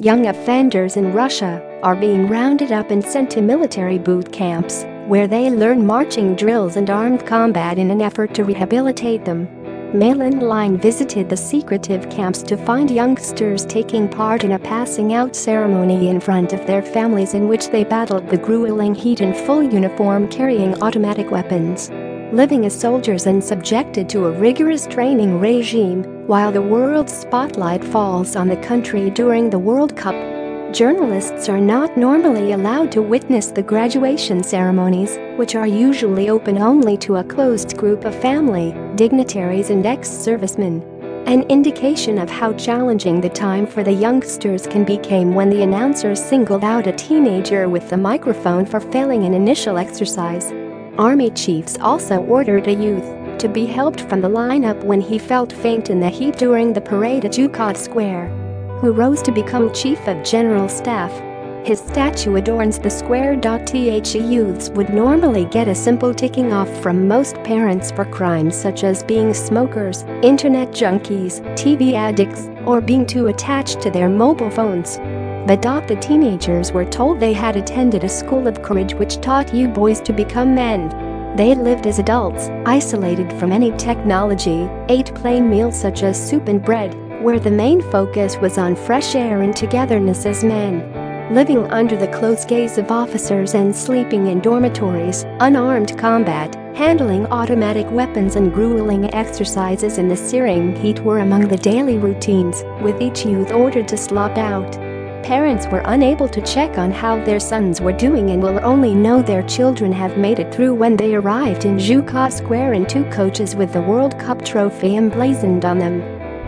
Young offenders in Russia are being rounded up and sent to military boot camps, where they learn marching drills and armed combat in an effort to rehabilitate them. Mail Line visited the secretive camps to find youngsters taking part in a passing out ceremony in front of their families in which they battled the grueling heat in full uniform carrying automatic weapons. Living as soldiers and subjected to a rigorous training regime, while the world's spotlight falls on the country during the World Cup. Journalists are not normally allowed to witness the graduation ceremonies, which are usually open only to a closed group of family, dignitaries and ex-servicemen. An indication of how challenging the time for the youngsters came when the announcers singled out a teenager with the microphone for failing an initial exercise. Army chiefs also ordered a youth to be helped from the lineup when he felt faint in the heat during the parade at Zhukov Square, who rose to become Chief of General Staff. His statue adorns the square. The youths would normally get a simple ticking off from most parents for crimes such as being smokers, internet junkies, TV addicts, or being too attached to their mobile phones. But the teenagers were told they had attended a school of courage which taught you boys to become men. They lived as adults, isolated from any technology, ate plain meals such as soup and bread, where the main focus was on fresh air and togetherness as men. Living under the close gaze of officers and sleeping in dormitories, unarmed combat, handling automatic weapons and grueling exercises in the searing heat were among the daily routines, with each youth ordered to slop out. Parents were unable to check on how their sons were doing and will only know their children have made it through when they arrived in Zhukov Square in two coaches with the World Cup trophy emblazoned on them.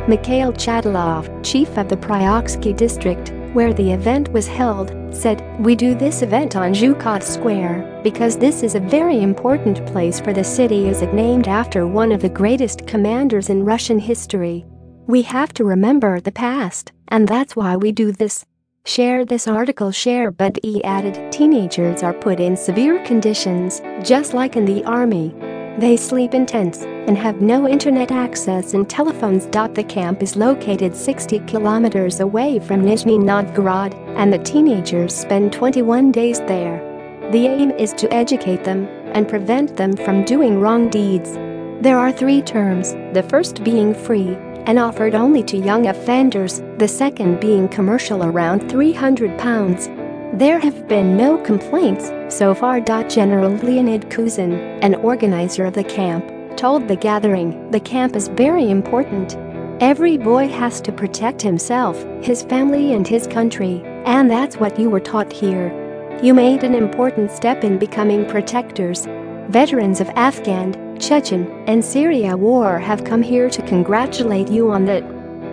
Mikhail Chadilov, chief of the Pryoksky district, where the event was held, said, "We do this event on Zhukov Square because this is a very important place for the city as it named after one of the greatest commanders in Russian history. We have to remember the past, and that's why we do this." Share this article. Share. But he added, teenagers are put in severe conditions, just like in the army. They sleep in tents and have no internet access and telephones. The camp is located 60 kilometers away from Nizhny Novgorod, and the teenagers spend 21 days there. The aim is to educate them and prevent them from doing wrong deeds. There are 3 terms, the first being free and offered only to young offenders, the second being commercial around £300. There have been no complaints so far. General Leonid Kuzin, an organizer of the camp, told the gathering, "The camp is very important. Every boy has to protect himself, his family and his country, and that's what you were taught here. You made an important step in becoming protectors. Veterans of Afghan, Chechen, and Syria war have come here to congratulate you on that.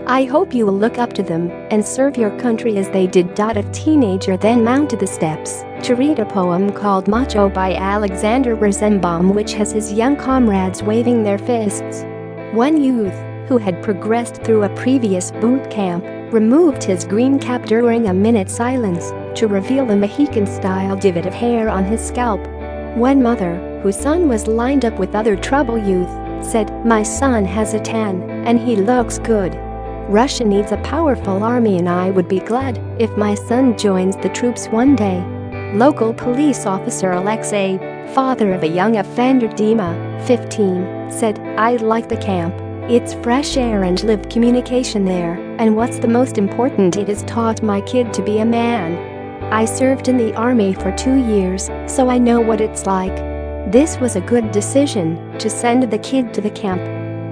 I hope you will look up to them and serve your country as they did." A teenager then mounted the steps to read a poem called Macho by Alexander Rosenbaum, which has his young comrades waving their fists. One youth, who had progressed through a previous boot camp, removed his green cap during a minute silence to reveal a Mohican-style divot of hair on his scalp. One mother, whose son was lined up with other trouble youth, said, "My son has a tan, and he looks good. Russia needs a powerful army and I would be glad if my son joins the troops one day." Local police officer Alexei, father of a young offender Dima, 15, said, "I like the camp. It's fresh air and live communication there, and what's the most important, it has taught my kid to be a man. I served in the army for 2 years, so I know what it's like. This was a good decision to send the kid to the camp.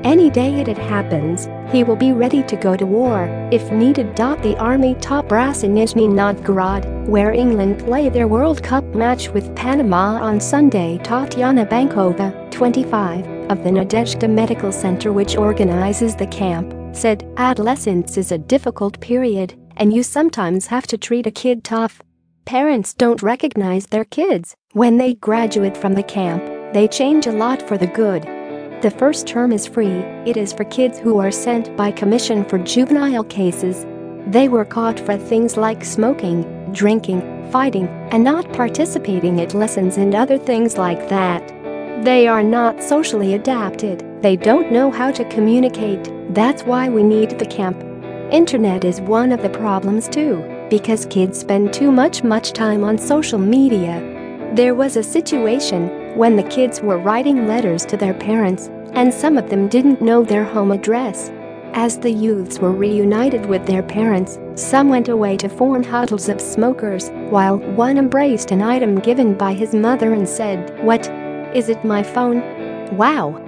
Any day it happens, he will be ready to go to war if needed." The army top brass in Nizhny Novgorod, where England play their World Cup match with Panama on Sunday. Tatyana Bankova, 25, of the Nadezhda Medical Center, which organizes the camp, said, "Adolescence is a difficult period, and you sometimes have to treat a kid tough. Parents don't recognize their kids when they graduate from the camp. They change a lot for the good. The first term is free. It is for kids who are sent by commission for juvenile cases. They were caught for things like smoking, drinking, fighting, and not participating at lessons and other things like that. They are not socially adapted. They don't know how to communicate. That's why we need the camp. Internet is one of the problems too, because kids spend too much time on social media. There was a situation when the kids were writing letters to their parents, and some of them didn't know their home address. As the youths were reunited with their parents, some went away to form huddles of smokers, while one embraced an item given by his mother and said, "What? Is it my phone? Wow!"